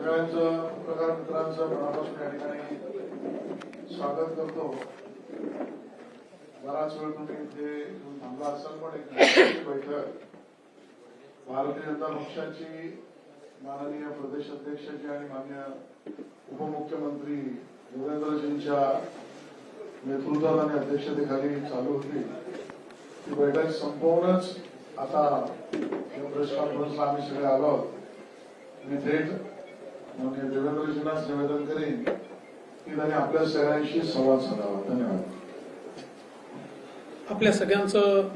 सगळ्यांचं पत्रकार मित्रांचं मनापासून या ठिकाणी स्वागत करतो। बराच वेळ तुम्ही इथे येऊन थांबला असाल, पण एक बैठक भारतीय जनता पक्षाची माननीय प्रदेश अध्यक्षाची आणि माननीय उपमुख्यमंत्री देवेंद्रजींच्या नेतृत्वात आणि अध्यक्षतेखाली चालू होती। ती बैठक संपवूनच आता प्रेस कॉन्फरन्सला आम्ही सगळे आलो आहोत। मी थेट माननीय देवेंद्रजींनाच निवेदन करेन की त्यांनी आपल्या सगळ्यांशी संवाद साधावा। धन्यवाद। आपल्या सगळ्यांचं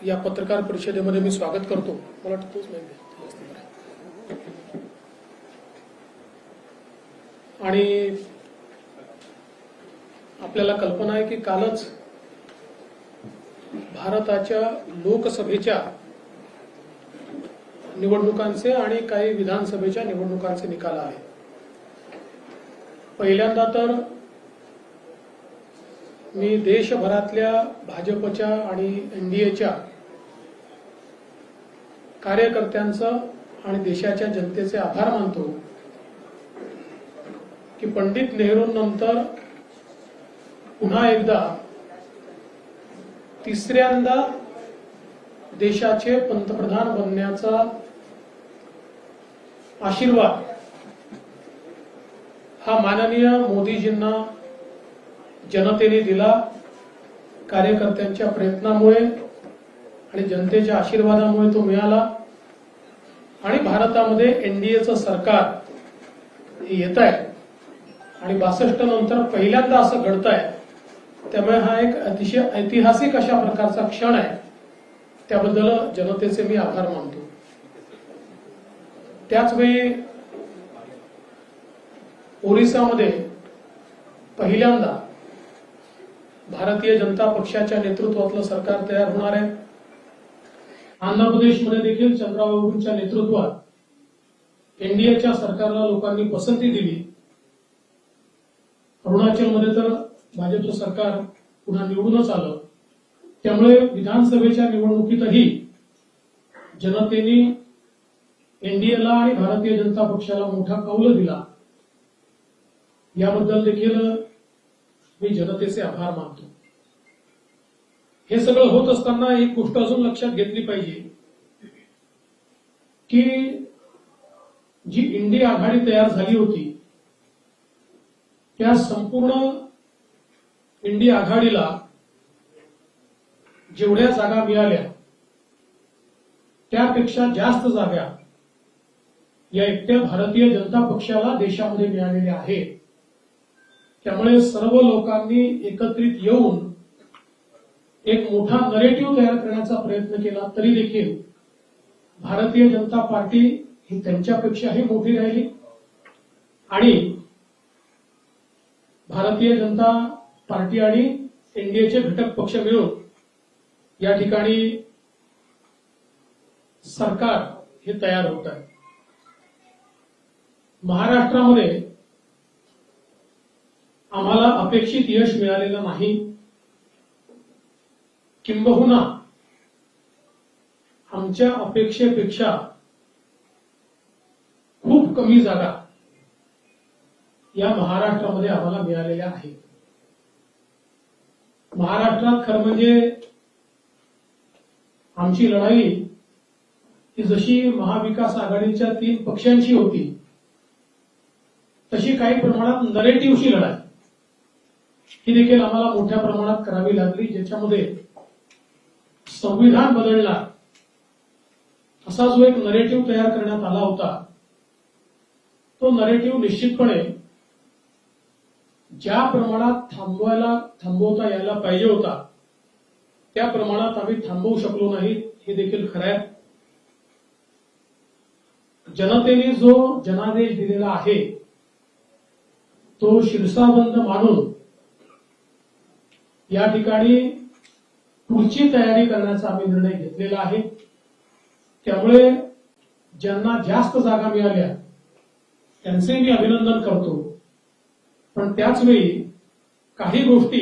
या पत्रकार परिषदेमध्ये मी स्वागत करतो। मला वाटतं तोच नाही आणि आपल्याला कल्पना आहे की कालच भारताच्या लोकसभेच्या निवडणुकांचे आणि काही विधानसभेच्या निवडणुकांचे निकाल आले। पहिल्यांदा तर मी देशभरातल्या भाजपच्या आणि एनडीएच्या कार्यकर्त्यांचं आणि देशाच्या जनतेचे आभार मानतो की पंडित नेहरूंनंतर पुन्हा एकदा तिसऱ्यांदा देशाचे पंतप्रधान बनण्याचा आशीर्वाद हा माननीय मोदीजींना जनतेने दिला। कार्यकर्त्यांच्या प्रयत्नामुळे आणि जनतेच्या आशीर्वादामुळे तो मिळाला आणि भारतामध्ये एनडीएचं सरकार येत आहे आणि 62 नंतर पहिल्यांदा असं घडत आहे। त्यामुळे हा एक अतिशय ऐतिहासिक अशा प्रकारचा क्षण आहे। त्याबद्दल जनतेचे मी आभार मानतो। त्याचवेळी ओरिसामध्ये पहिल्यांदा भारतीय जनता पक्षाच्या नेतृत्वातलं सरकार तयार होणार आहे। आंध्र प्रदेशमध्ये देखील चंद्राबाबूंच्या नेतृत्वात एनडीएच्या सरकारला लोकांनी पसंती दिली। अरुणाचलमध्ये तर भाजपचं सरकार पुन्हा निवडूनच आलं। त्यामुळे विधानसभेच्या निवडणुकीतही जनतेने एनडीएला आणि भारतीय जनता पक्षाला मोठा कौल दिला। याबद्दल देखील मी जनतेचे आभार मानतो। हे सगळं होत असताना एक गोष्ट अजून लक्षात घेतली पाहिजे की जी इंडिया आघाडी तयार झाली होती त्या संपूर्ण इंडिया आघाडीला जेवढ्या जागा मिळाल्या त्यापेक्षा जास्त जागा या एकट्या भारतीय जनता पक्षाला देशामध्ये मिळालेल्या आहेत। त्यामुळे सर्व लोकांनी एकत्रित येऊन एक मोठा नरेटिव्ह तयार करण्याचा प्रयत्न केला तरी देखील भारतीय जनता पार्टी ही त्यांच्यापेक्षाही मोठी राहिली आणि भारतीय जनता पार्टी आणि एनडीएचे घटक पक्ष मिळून या ठिकाणी सरकार हे तयार होत आहे। महाराष्ट्रामध्ये आम्हाला अपेक्षित यश मिळालेलं नाही, किंबहुना आमच्या अपेक्षेपेक्षा खूप कमी जागा या महाराष्ट्रामध्ये आम्हाला मिळालेल्या आहेत। महाराष्ट्रात खरं म्हणजे आमची लढाई ही जशी महाविकास आघाडीच्या 3 पक्षांशी होती तशी काही प्रमाणात नरेटिव्हची लढाई ही देखील आम्हाला मोठ्या प्रमाणात करावी लागली, ज्याच्यामध्ये संविधान बदलणार असा जो एक नरेटिव्ह तयार करण्यात आला होता तो नरेटिव्ह निश्चितपणे ज्या प्रमाणात थांबवता यायला पाहिजे होता त्या प्रमाणात आम्ही थांबवू शकलो नाही हे देखील खरं आहे। जनतेने जो जनादेश दिलेला आहे तो शिरसाबंद मानून या ठिकाणी पुढची तयारी करण्याचा आम्ही निर्णय घेतलेला आहे। त्यामुळे ज्यांना जास्त जागा मिळाल्या त्यांचे मी अभिनंदन करतो, पण त्याच वेळी काही गोष्टी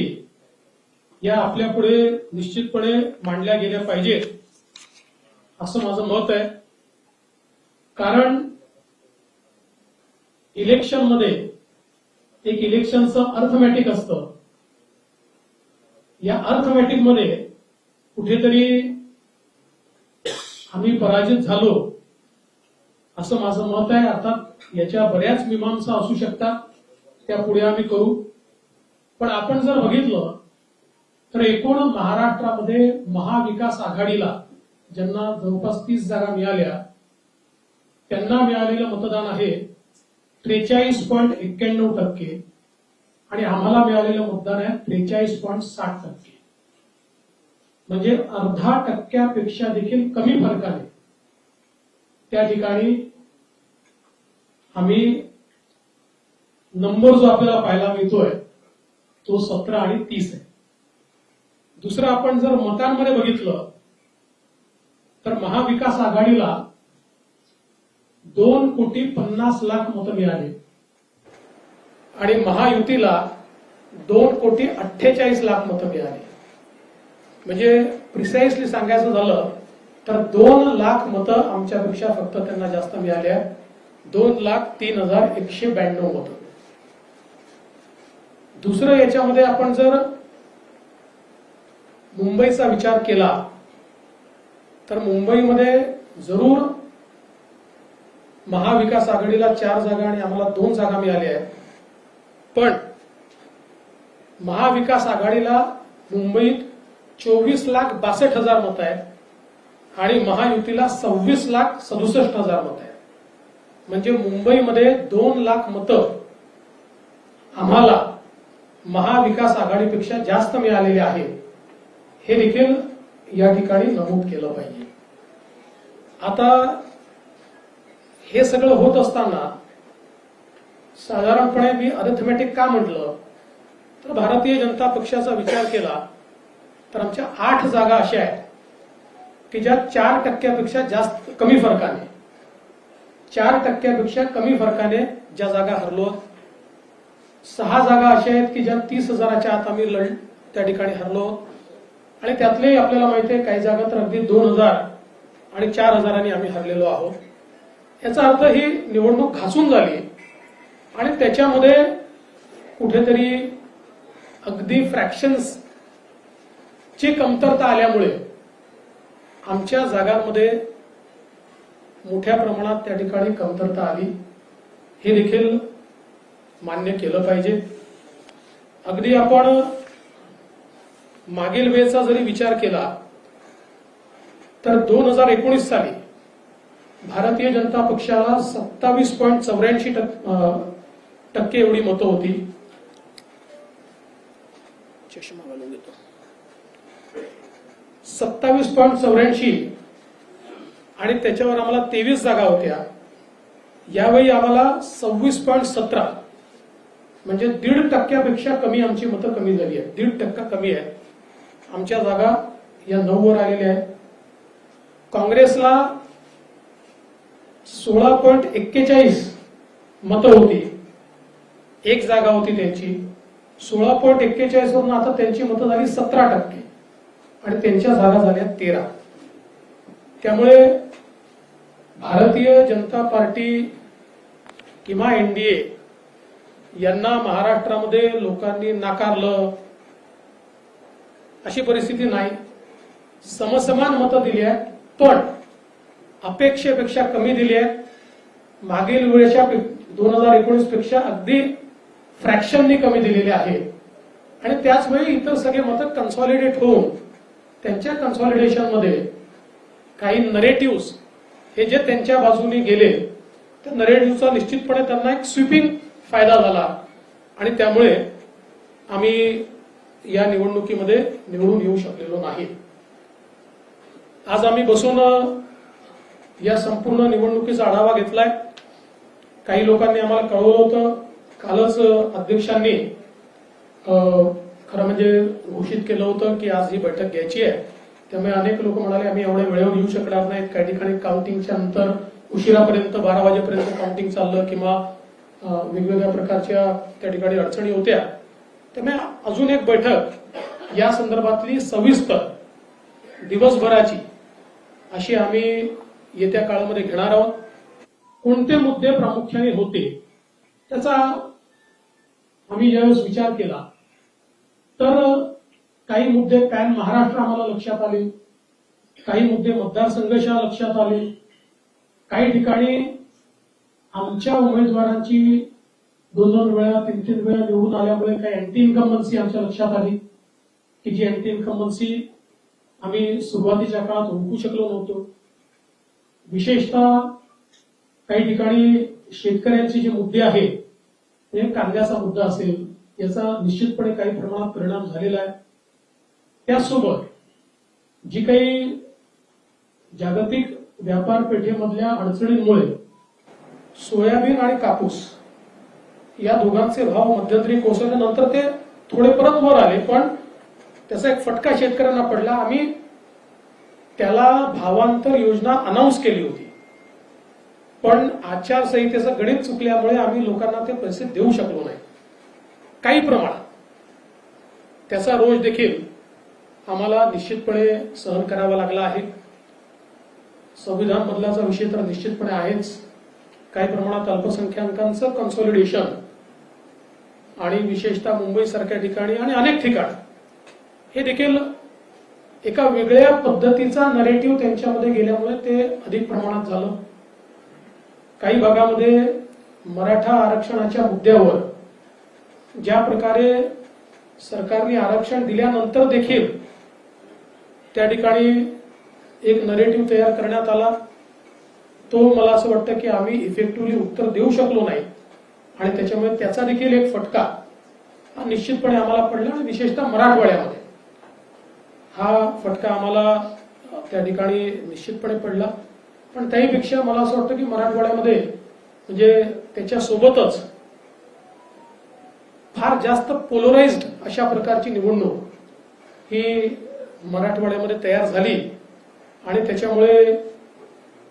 या आपल्यापुढे निश्चितपणे मांडल्या गेल्या पाहिजेत असं माझं मत आहे। कारण इलेक्शनमध्ये एक इलेक्शनचं अर्थमॅटिक असतं. या अर्थमॅटिक मध्ये कुठेतरी आम्ही पराजित झालो असं माझं मत आहे. अर्थात याच्या बऱ्याच मीमांसा असू शकतात, त्या पुढे आम्ही करू. पण आपण जर बघितलं तर एकूण महाराष्ट्रामध्ये महाविकास आघाडीला ज्यांना जवळपास 30 जागा मिळाल्या त्यांना मिळालेलं मतदान आहे 43.91% आणि आम्हाला मिळालेलं मतदान आहे 43.60%. म्हणजे अर्धा टक्क्यापेक्षा देखील कमी फरकाने त्या ठिकाणी आम्ही नंबर जो आपल्याला पाहायला मिळतोय तो 17 आणि 30 आहे. दुसरं आपण जर मतांमध्ये बघितलं तर महाविकास आघाडीला 2,50,00,000 मतं मिळाली आणि महायुतीला 2,48,00,000 मतं मिळाली. म्हणजे प्रिसाइसली सांगायचं झालं तर 2,00,000 मतं आमच्यापेक्षा फक्त त्यांना जास्त मिळाली आहे. 2,03,192 मतं. दुसरं याच्यामध्ये आपण जर मुंबईचा विचार केला तर मुंबईमध्ये जरूर महाविकास आघाडीला 4 जागा आणि आम्हाला 2 जागा मिळाल्या आहेत. पण महाविकास आघाडीला मुंबईत 24,62,000 मतं आहेत आणि महायुतीला 26,67,000 मतं आहेत. म्हणजे मुंबईमध्ये 2,00,000 मतं आम्हाला महाविकास आघाडीपेक्षा जास्त मिळालेले आहे. हे देखील या ठिकाणी नमूद केलं पाहिजे. आता हे सगळं होत असताना साधारणपणे मी अरिथमेटिक का म्हटलं तर भारतीय जनता पक्षाचा विचार केला तर आमच्या 8 जागा अशा आहेत की ज्या 4% जास्त कमी फरकाने 4% कमी फरकाने ज्या जागा हरलो. 6 जागा अशा आहेत की ज्या 30,000च्या आत आम्ही त्या ठिकाणी हरलो आणि त्यातले आपल्याला माहिती आहे काही जागा तर अगदी 2,000 आणि 4,000 आम्ही हरलेलो आहोत. याचा अर्थ ही निवडणूक घासून झाली आणि त्याच्यामध्ये कुठेतरी अगदी फ्रॅक्शन्स ची कमतरता आल्यामुळे आमच्या जागांमध्ये मोठ्या प्रमाणात त्या ठिकाणी कमतरता आली. हे देखील मान्य केलं पाहिजे. अगदी आपण मागील वेळेचा जरी विचार केला तर 2019 साली भारतीय जनता पक्षाला 27.84% एवढी मतं होती. चष्मा घालून देतो. 27.84 आणि त्याच्यावर आम्हाला 23 जागा होत्या. यावेळी आम्हाला 26.17 म्हणजे 1.5% कमी आमची मतं कमी झाली आहे. 1.5% कमी आहे. आमच्या जागा या 9 वर आलेल्या आहेत. काँग्रेसला 16.41 मतं होती. 1 जागा होती त्यांची. 16.41 वरून आता त्यांची मतं झाली 17% आणि त्यांच्या जागा झाल्या 13. त्यामुळे भारतीय जनता पार्टी किंवा एनडीए यांना महाराष्ट्रामध्ये लोकांनी नाकारलं अशी परिस्थिती नाही. समसमान मतं दिली आहेत पण अपेक्षेपेक्षा कमी दिली आहेत. मागील वेळेच्या 2019 पेक्षा अगदी फ्रॅक्शननी कमी दिलेले आहे आणि त्याचवेळी इतर सगळे मतं कन्सॉलिडेट होऊन त्यांच्या कन्सॉलिडेशनमध्ये काही नरेटिव्ह हे जे त्यांच्या बाजूने गेले त्या नरेटिव्हचा निश्चितपणे त्यांना एक स्वीपिंग फायदा झाला आणि त्यामुळे आम्ही या निवडणुकीमध्ये निवडून येऊ शकलेलो नाही. आज आम्ही बसून या संपूर्ण निवडणुकीचा आढावा घेतलाय. काही लोकांनी आम्हाला कळवलं होतं. कालच अध्यक्षांनी खरं म्हणजे घोषित केलं होतं की आज ही बैठक घ्यायची आहे. त्यामुळे अनेक लोक म्हणाले आम्ही एवढ्या वेळेवर येऊ शकणार नाहीत. काही ठिकाणी काउंटिंगच्या नंतर उशिरापर्यंत 12 वाजेपर्यंत काउंटिंग चाललं किंवा वेगवेगळ्या प्रकारच्या त्या ठिकाणी अडचणी होत्या. त्यामुळे अजून एक बैठक या संदर्भातली सविस्तर दिवसभराची अशी आम्ही येत्या काळामध्ये घेणार आहोत. कोणते मुद्दे प्रामुख्याने होते त्याचा आम्ही ज्यावेळेस विचार केला तर काही मुद्दे पॅन महाराष्ट्र आम्हाला लक्षात आले, काही मुद्दे मतदारसंघाच्या लक्षात आले, काही ठिकाणी आमच्या उमेदवारांची 2-2 वेळा 3-3 वेळा निवडून आल्यामुळे काही अँटी इन्कम्बन्सी आमच्या लक्षात आली की जी अँटी इन्कम्बन्सी आम्ही सुरुवातीच्या काळात ओळखू शकलो नव्हतो. विशेषतः काही ठिकाणी शेतकऱ्यांचे जे मुद्दे आहेत, म्हणजे कांद्याचा मुद्दा असेल, याचा निश्चितपणे काही प्रमाणात परिणाम झालेला आहे. त्यासोबत जी काही जागतिक व्यापार पेठेमधल्या अडचणींमुळे सोयाबीन आणि कापूस या दोघांचे भाव मध्यंतरी कोसळल्यानंतर ते थोडे परत वर आले, पण त्याचा एक फटका शेतकऱ्यांना पडला. आम्ही त्याला भावांतर योजना अनाऊन्स केली होती, पण आचारसंहितेचं गणित चुकल्यामुळे आम्ही लोकांना ते पैसे देऊ शकलो नाही. काही प्रमाणात त्याचा रोष देखील आम्हाला निश्चितपणे सहन करावा लागला आहे. संविधान बदलाचा विषय तर निश्चितपणे आहेच. काही प्रमाणात अल्पसंख्याकांचं कन्सॉलिडेशन आणि विशेषतः मुंबई सारख्या ठिकाणी आणि अनेक ठिकाणी हे देखील एका वेगळ्या पद्धतीचा नरेटिव्ह त्यांच्यामध्ये गेल्यामुळे ते अधिक प्रमाणात झालं. काही भागामध्ये मराठा आरक्षणाच्या मुद्द्यावर ज्या प्रकारे सरकारने आरक्षण दिल्यानंतर देखील त्या ठिकाणी एक नरेटिव्ह तयार करण्यात आला, तो मला असं वाटतं की आम्ही इफेक्टिव्हली उत्तर देऊ शकलो नाही आणि त्याच्यामुळे त्याचा देखील एक फटका हा निश्चितपणे आम्हाला पडला आणि विशेषतः मराठवाड्यामध्ये हा फटका आम्हाला त्या ठिकाणी निश्चितपणे पडला. पण त्याहीपेक्षा मला असं वाटतं की मराठवाड्यामध्ये म्हणजे त्याच्यासोबतच फार जास्त पोलराइज्ड अशा प्रकारची निवडणूक ही मराठवाड्यामध्ये तयार झाली आणि त्याच्यामुळे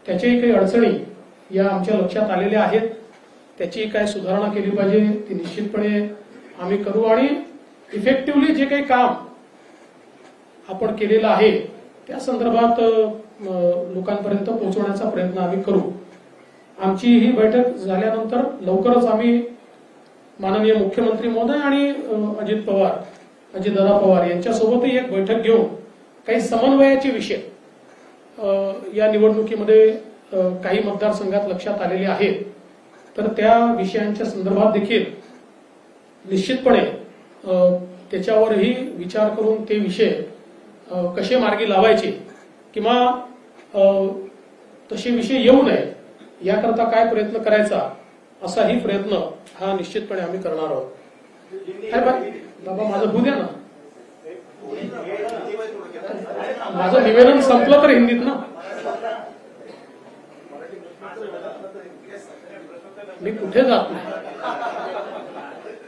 त्याच्याही काही अडचणी या आमच्या लक्षात आलेल्या आहेत. त्याची काय सुधारणा केली पाहिजे ती निश्चितपणे आम्ही करू आणि इफेक्टिव्हली जे काही काम आपण केलेलं आहे त्या संदर्भात लोकांपर्यंत पोहोचवण्याचा प्रयत्न आम्ही करू. आमची ही बैठक झाल्यानंतर लवकरच आम्ही माननीय मुख्यमंत्री महोदय आणि अजितदादा पवार यांच्यासोबतही एक बैठक घेऊन काही समन्वयाचे विषय या निवडणुकीमध्ये काही मतदारसंघात लक्षात आलेले आहेत, तर त्या विषयांच्या संदर्भात देखील निश्चितपणे त्याच्यावरही विचार करून ते विषय कसे मार्गी लावायचे किंवा तसे विषय येऊ नये याकरता काय प्रयत्न करायचा असाही प्रयत्न हा निश्चितपणे आम्ही करणार आहोत. बाबा माझं होऊ द्या ना, माझं निवेदन संपलं तर हिंदीत ना. मी कुठे जात नाही,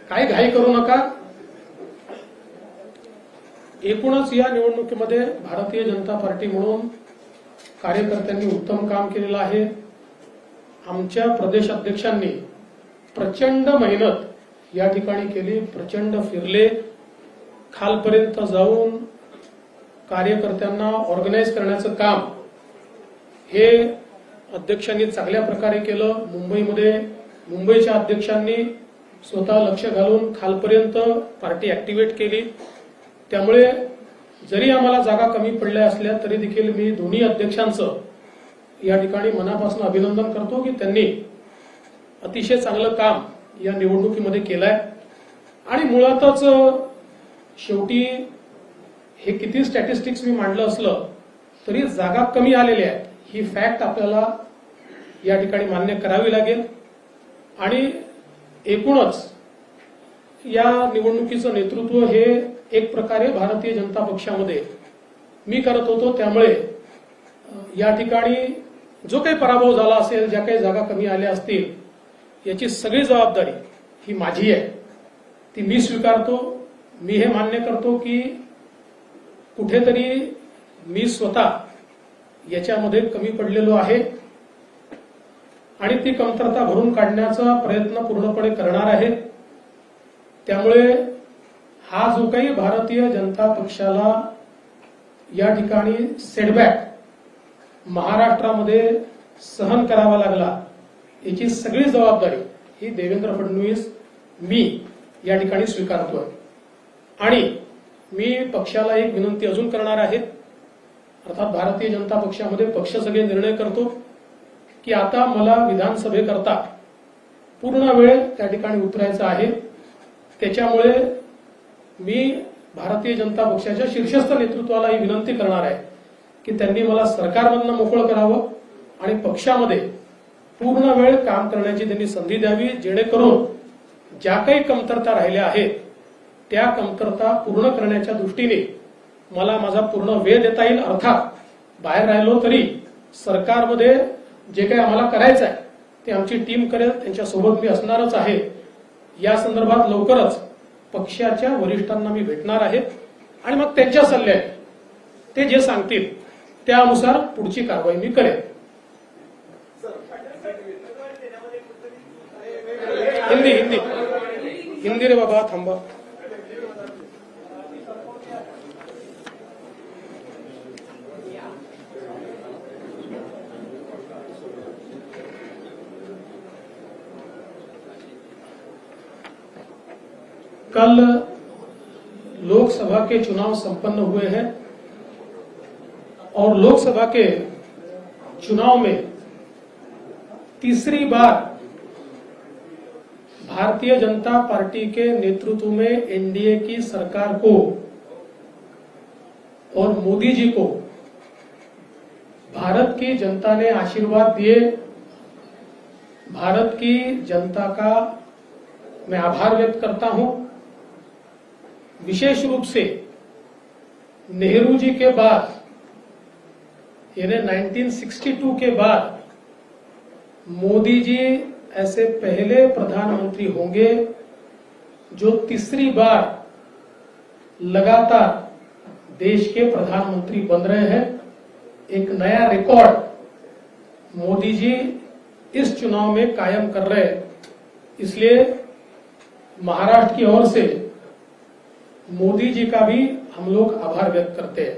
काही घाई करू नका. एकूणच या निवडणुकीमध्ये भारतीय जनता पार्टी म्हणून कार्यकर्त्यांनी उत्तम काम केलेलं आहे. आमच्या प्रदेश अध्यक्षांनी प्रचंड मेहनत या ठिकाणी केली, प्रचंड फिरले, खालपर्यंत जाऊन कार्यकर्त्यांना ऑर्गनाईज करण्याचं काम हे अध्यक्षांनी चांगल्या प्रकारे केलं. मुंबईच्या अध्यक्षांनी स्वतः लक्ष घालून खालपर्यंत पार्टी ऍक्टिव्हेट केली. त्यामुळे जरी आम्हाला जागा कमी पडल्या असल्या तरी देखील मी दोन्ही अध्यक्षांचं या ठिकाणी मनापासून अभिनंदन करतो की त्यांनी अतिशय चांगलं काम या निवडणुकीमध्ये केलंय. आणि मुळातच शेवटी हे किती स्टॅटिस्टिक्स मी मांडलं असलं तरी जागा कमी आलेल्या आहेत ही फॅक्ट आपल्याला या ठिकाणी मान्य करावी लागेल. आणि एकूणच या निवडणुकीचं नेतृत्व हे एक प्रकारे भारतीय जनता पक्षामध्ये मी करत होतो. त्यामुळे या ठिकाणी जो काही पराभव झाला असेल, ज्या काही जागा कमी आल्या असतील, याची सगळी जबाबदारी ही माझी आहे, ती मी स्वीकारतो. मी हे मान्य करतो की कुठेतरी मी स्वतः याच्यामध्ये कमी पडलेलो आहे आणि ती कमतरता भरून काढण्याचा प्रयत्न पूर्णपणे करणार आहे. त्यामुळे हा जो काही भारतीय जनता पक्षाला या ठिकाणी सेटबॅक महाराष्ट्रामध्ये सहन करावा लागला, याची सगळी जबाबदारी ही देवेंद्र फडणवीस मी या ठिकाणी स्वीकारतोय. आणि मी पक्षाला एक विनंती अजून करणार आहे. अर्थात भारतीय जनता पक्षामध्ये पक्ष सगळे निर्णय करतो की आता मला विधानसभेकरता पूर्ण वेळ त्या ठिकाणी उतरायचा आहे. त्याच्यामुळे मी भारतीय जनता पक्षाच्या शीर्षस्थ नेतृत्वाला ही विनंती करणार आहे की त्यांनी मला सरकारमधनं मोकळं करावं आणि पक्षामध्ये पूर्ण वेळ काम करण्याची त्यांनी संधी द्यावी, जेणेकरून ज्या काही कमतरता राहिल्या आहेत त्या कमतरता पूर्ण करण्याच्या दृष्टीने मला माझा पूर्ण वेळ देता येईल. अर्थात बाहेर राहिलो तरी सरकारमध्ये जे काही आम्हाला करायचं आहे ते आमची टीम करेल, त्यांच्यासोबत मी असणारच आहे. या संदर्भात लवकरच पक्षाच्या वरिष्ठांना मी भेटणार आहे आणि मग त्यांच्या सल्ल्याने ते जे सांगतील त्यानुसार पुढची कारवाई मी करेन. हिंदी हिंदी हिंदी रे बाबा थांबा. कल लोकसभा के चुनाव संपन्न हुए हैं और लोकसभा के चुनाव में तीसरी बार भारतीय जनता पार्टी के नेतृत्व में एनडीए की सरकार को और मोदी जी को भारत की जनता ने आशीर्वाद दिए. भारत की जनता का मैं आभार व्यक्त करता हूं. विशेष रूप से नेहरू जी के बाद यानी 1962 के बाद मोदी जी ऐसे पहले प्रधानमंत्री होंगे जो तीसरी बार लगातार देश के प्रधानमंत्री बन रहे हैं. एक नया रिकॉर्ड मोदी जी इस चुनाव में कायम कर रहे हैं. इसलिए महाराष्ट्र की ओर से मोदी जी का भी हम लोग आभार व्यक्त करते हैं.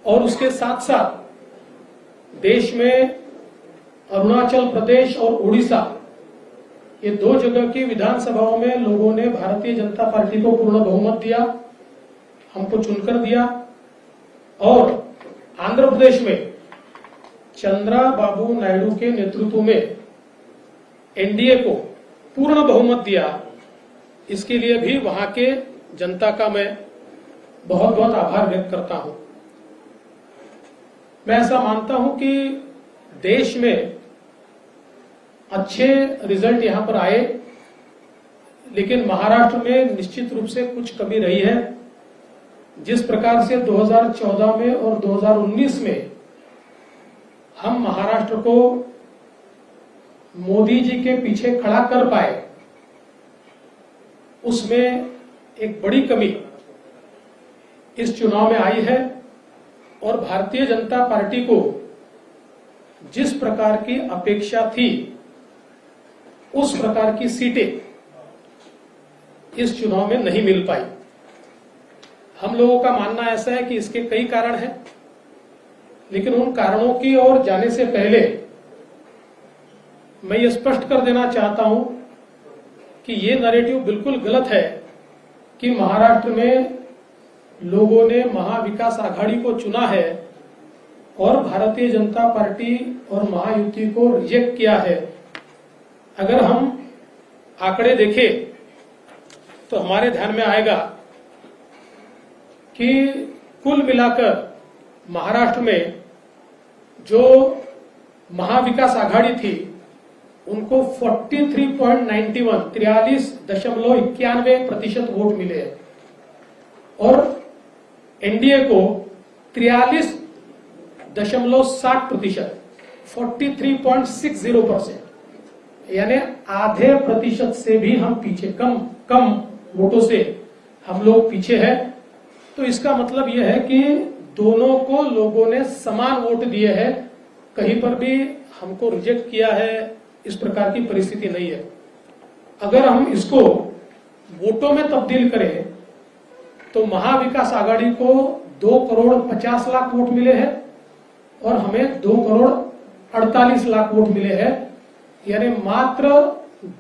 और उसके साथ साथ देश में अरुणाचल प्रदेश और उड़ीसा ये दो जगह की विधानसभाओं में लोगों ने भारतीय जनता पार्टी को पूर्ण बहुमत दिया, हमको चुनकर दिया. और आंध्र प्रदेश में चंद्राबाबू नायडू के नेतृत्व में एनडीए को पूर्ण बहुमत दिया. इसके लिए भी वहां के जनता का मैं बहुत बहुत आभार व्यक्त करता हूं. मैं ऐसा मानता हूं कि देश में अच्छे रिजल्ट यहां पर आए, लेकिन महाराष्ट्र में निश्चित रूप से कुछ कमी रही है. जिस प्रकार से 2014 में और 2019 में हम महाराष्ट्र को मोदी जी के पीछे खड़ा कर पाए, उसमें एक बड़ी कमी इस चुनाव में आई है. और भारतीय जनता पार्टी को जिस प्रकार की अपेक्षा थी उस प्रकार की सीटें इस चुनाव में नहीं मिल पाई. हम लोगों का मानना ऐसा है कि इसके कई कारण हैं, लेकिन उन कारणों की ओर जाने से पहले मैं ये स्पष्ट कर देना चाहता हूं कि ये नैरेटिव बिल्कुल गलत है कि महाराष्ट्र में लोगों ने महाविकास आघाड़ी को चुना है और भारतीय जनता पार्टी और महायुति को रिजेक्ट किया है. अगर हम आंकड़े देखें तो हमारे ध्यान में आएगा कि कुल मिलाकर महाराष्ट्र में जो महाविकास आघाड़ी थी उनको 43.91% वोट मिले हैं और एनडीए को 43.60% 43.60%, यानी आधे प्रतिशत से भी हम पीछे, कम वोटों से हम लोग पीछे हैं. तो इसका मतलब यह है कि दोनों को लोगों ने समान वोट दिए हैं, कहीं पर भी हमको रिजेक्ट किया है, इस प्रकार की परिस्थिति नहीं है. अगर हम इसको वोटों में तब्दील करें तो महाविकास आघाड़ी को 2 करोड़ 50 लाख वोट मिले हैं और हमें 2 करोड़ 48 लाख वोट मिले हैं, यानी मात्र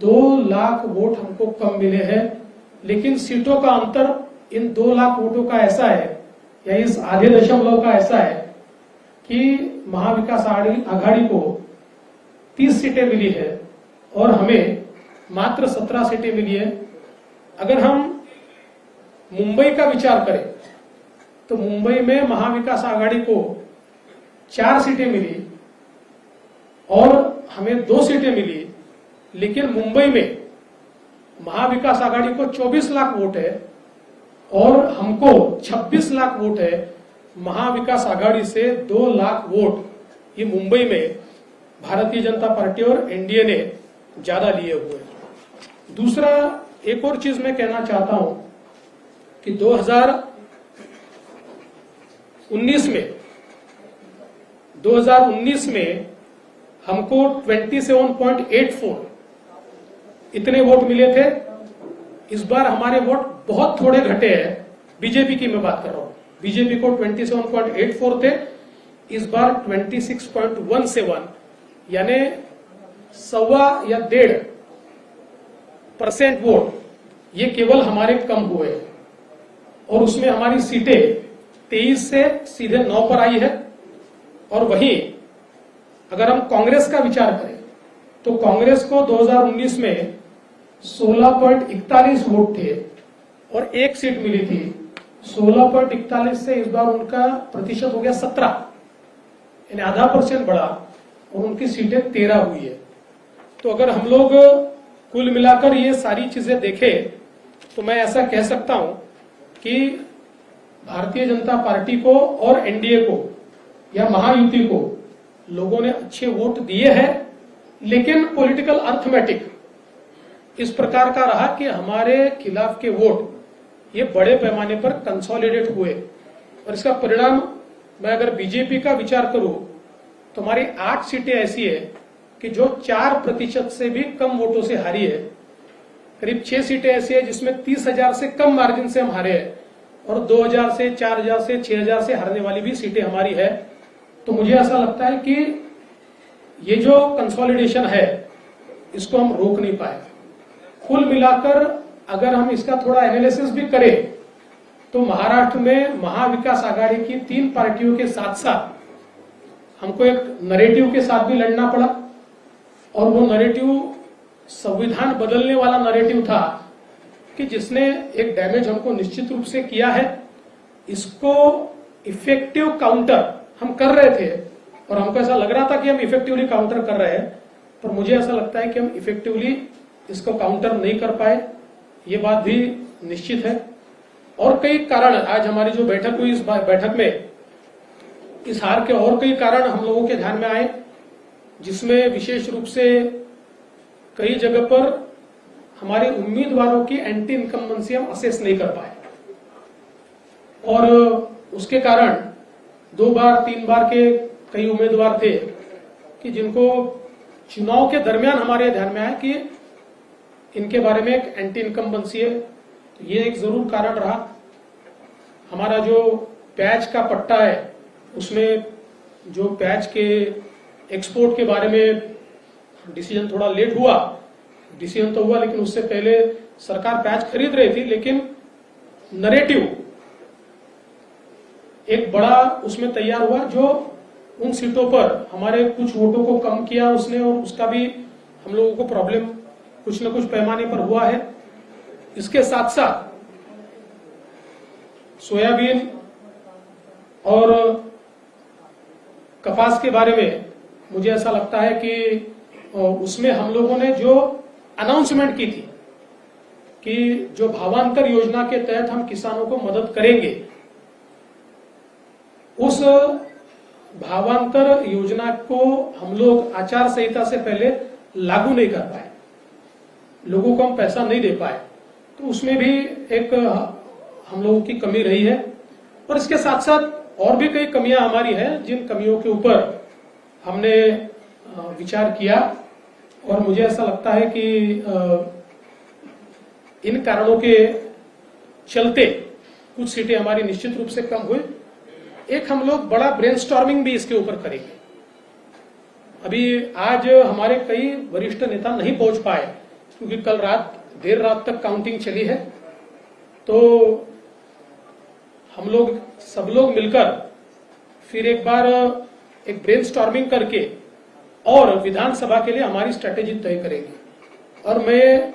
2 लाख वोट हमको कम मिले हैं। लेकिन सीटों का अंतर इन 2 लाख वोटों का ऐसा है, या इस आधे दशमलव का ऐसा है कि महाविकास आघाड़ी को 30 सीटें मिली है और हमें मात्र 17 सीटें मिली है। अगर हम मुंबई का विचार करें तो मुंबई में महाविकास आघाड़ी को 4 सीटें मिली और हमें 2 सीटें मिली, लेकिन मुंबई में महाविकास आघाड़ी को 24 लाख वोट है और हमको 26 लाख वोट है। महाविकास आघाड़ी से 2 लाख वोट ये मुंबई में भारतीय जनता पार्टी और एनडीए ने ज्यादा लिए हुए। दूसरा, एक और चीज मैं कहना चाहता हूं कि 2019 में हमको 27.84 इतने वोट मिले थे। इस बार हमारे वोट बहुत थोड़े घटे हैं। बीजेपी की मैं बात कर रहा हूं, बीजेपी को 27.84 थे, इस बार 26.17, यानी 1.25 या 1.5% वोट ये केवल हमारे कम हुए हैं। और उसमें हमारी सीटें 23 से सीधे 9 पर आई है। और वहीं अगर हम कांग्रेस का विचार करें तो कांग्रेस को 2019 में 16.41 वोट थे और 1 सीट मिली थी। 16.41 से इस बार उनका प्रतिशत हो गया 17, यानी आधा % बढ़ा और उनकी सीटें 13 हुई है। तो अगर हम लोग कुल मिलाकर ये सारी चीजें देखें तो मैं ऐसा कह सकता हूं कि भारतीय जनता पार्टी को और एनडीए को या महायुति को लोगों ने अच्छे वोट दिए हैं, लेकिन पॉलिटिकल अर्थमेटिक इस प्रकार का रहा कि हमारे खिलाफ के वोट ये बड़े पैमाने पर कंसोलिडेट हुए। और इसका परिणाम, मैं अगर बीजेपी का विचार करूं तो हमारी 8 सीटें ऐसी है कि जो 4% से भी कम वोटों से हारी है। करीब 6 सीटें ऐसी है जिसमें 30,000 से कम मार्जिन से हम हारे हैं और 2,000 से 4,000 से 6,000 से हारने वाली भी सीटें हमारी है। तो मुझे ऐसा लगता है कि ये जो कंसोलिडेशन है इसको हम रोक नहीं पाए। कुल मिलाकर अगर हम इसका थोड़ा एनालिसिस भी करें तो महाराष्ट्र में महाविकास आघाड़ी की 3 पार्टियों के साथ साथ हमको एक नरेटिव के साथ भी लड़ना पड़ा और वो नरेटिव संविधान बदलने वाला नरेटिव था कि जिसने एक डैमेज हमको निश्चित रूप से किया है। इसको इफेक्टिव काउंटर हम कर रहे थे और हमको ऐसा लग रहा था कि हम इफेक्टिवली काउंटर कर रहे हैं, पर मुझे ऐसा लगता है कि हम इफेक्टिवली इसको काउंटर नहीं कर पाए, ये बात भी निश्चित है। और कई कारण, आज हमारी जो बैठक हुई, इस बैठक में इस हार के और कई कारण हम लोगों के ध्यान में आए, जिसमें विशेष रूप से कई जगह पर हमारे उम्मीदवारों की एंटी इनकम्बेंसी हम असेस नहीं कर पाए और उसके कारण 2 बार 3 बार के कई उम्मीदवार थे कि जिनको चुनाव के दरमियान हमारे ध्यान में आया कि इनके बारे में एक एंटी इनकम्बेंसी है। तो ये एक जरूर कारण रहा। हमारा जो पैच का पट्टा है उसमें जो पैच के एक्सपोर्ट के बारे में डिसीजन थोड़ा लेट हुआ, डिसीजन तो हुआ लेकिन उससे पहले सरकार पैच खरीद रही थी, लेकिन नरेटिव एक बड़ा उसमें तैयार हुआ जो उन सीटों पर हमारे कुछ वोटों को कम किया उसने, और उसका भी हम लोगों को प्रॉब्लम कुछ न कुछ पैमाने पर हुआ है। इसके साथ साथ सोयाबीन और कपास के बारे में मुझे ऐसा लगता है कि उसमें हम लोगों ने जो अनाउंसमेंट की थी कि जो भावांतर योजना के तहत हम किसानों को मदद करेंगे, उस भावांतर योजना को हम लोग आचार संहिता से पहले लागू नहीं कर पाए, लोगों को हम पैसा नहीं दे पाए। तो उसमें भी एक हम लोगों की कमी रही है। और इसके साथ साथ और भी कई कमियां हमारी हैं, जिन कमियों के ऊपर हमने विचार किया और मुझे ऐसा लगता है कि इन कारणों के चलते कुछ सीटें हमारी निश्चित रूप से कम हुई। एक हम लोग बड़ा ब्रेनस्टॉर्मिंग भी इसके ऊपर करेंगे अभी आज हमारे कई वरिष्ठ नेता नहीं पहुंच पाए क्योंकि कल देर रात तक काउंटिंग चली है, तो हम लोग सब लोग मिलकर फिर एक बार एक ब्रेनस्टॉर्मिंग करके और विधानसभा के लिए हमारी स्ट्रेटेजी तय करेंगे। और मैं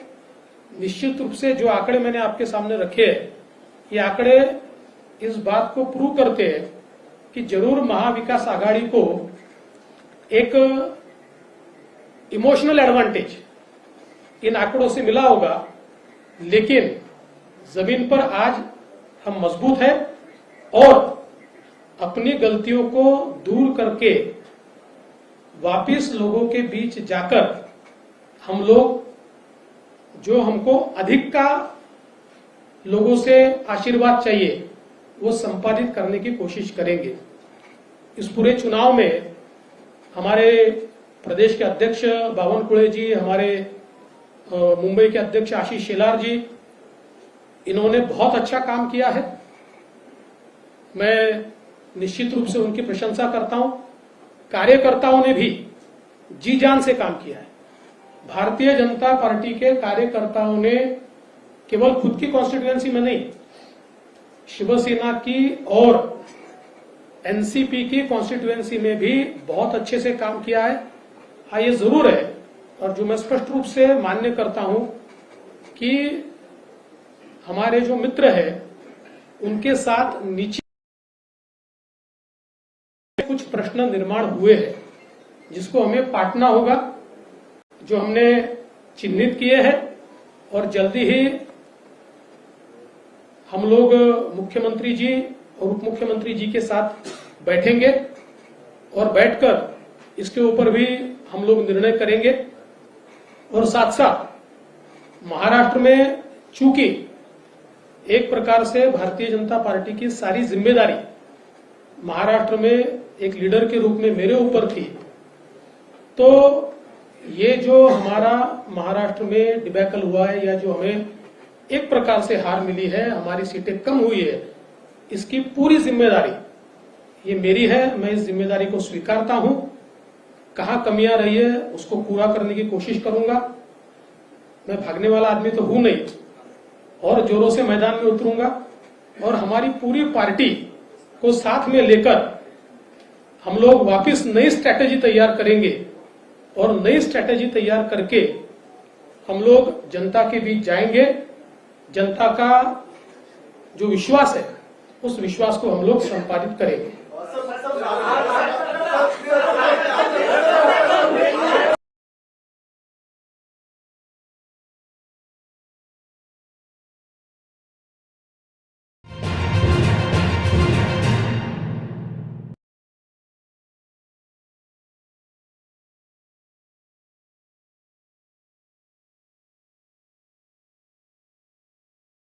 निश्चित रूप से जो आंकड़े मैंने आपके सामने रखे हैं, ये आंकड़े इस बात को प्रूव करते हैं कि जरूर महाविकास आघाड़ी को एक इमोशनल एडवांटेज इन आंकड़ों से मिला होगा, लेकिन जमीन पर आज हम मजबूत हैं और अपनी गलतियों को दूर करके वापिस लोगों के बीच जाकर हम लोग जो हमको अधिक का लोगों से आशीर्वाद चाहिए वो संपादित करने की कोशिश करेंगे। इस पूरे चुनाव में हमारे प्रदेश के अध्यक्ष बावनकुळे जी, हमारे मुंबई के अध्यक्ष आशीष शेलार जी, इन्होंने बहुत अच्छा काम किया है। मैं निश्चित रूप से उनकी प्रशंसा करता हूं। कार्यकर्ताओं ने भी जी जान से काम किया है। भारतीय जनता पार्टी के कार्यकर्ताओं ने केवल खुद की कॉन्स्टिट्यूएंसी में नहीं, शिवसेना की और एनसीपी की कॉन्स्टिट्यूएंसी में भी बहुत अच्छे से काम किया है। हाँ, ये जरूर है और जो मैं स्पष्ट रूप से मान्य करता हूं कि हमारे जो मित्र हैं उनके साथ नीचे कुछ प्रश्न निर्माण हुए हैं जिसको हमें पाटना होगा, जो हमने चिन्हित किए हैं और जल्दी ही हम लोग मुख्यमंत्री जी और उप मुख्यमंत्री जी के साथ बैठेंगे और बैठकर इसके ऊपर भी हम लोग निर्णय करेंगे। और साथ साथ महाराष्ट्र में चूंकि एक प्रकार से भारतीय जनता पार्टी की सारी जिम्मेदारी महाराष्ट्र में एक लीडर के रूप में मेरे ऊपर थी, तो ये जो हमारा महाराष्ट्र में डिबैकल हुआ है या जो हमें एक प्रकार से हार मिली है, हमारी सीटें कम हुई है, इसकी पूरी जिम्मेदारी ये मेरी है। मैं इस जिम्मेदारी को स्वीकारता हूं। कहां कमियां रही है उसको पूरा करने की कोशिश करूंगा। मैं भागने वाला आदमी तो हूं नहीं और जोरों से मैदान में उतरूंगा और हमारी पूरी पार्टी को साथ में लेकर हम लोग वापस नई स्ट्रैटेजी तैयार करेंगे और नई स्ट्रैटेजी तैयार करके हम लोग जनता के बीच जाएंगे। जनता का जो विश्वास है उस विश्वास को हम लोग संपादित करेंगे।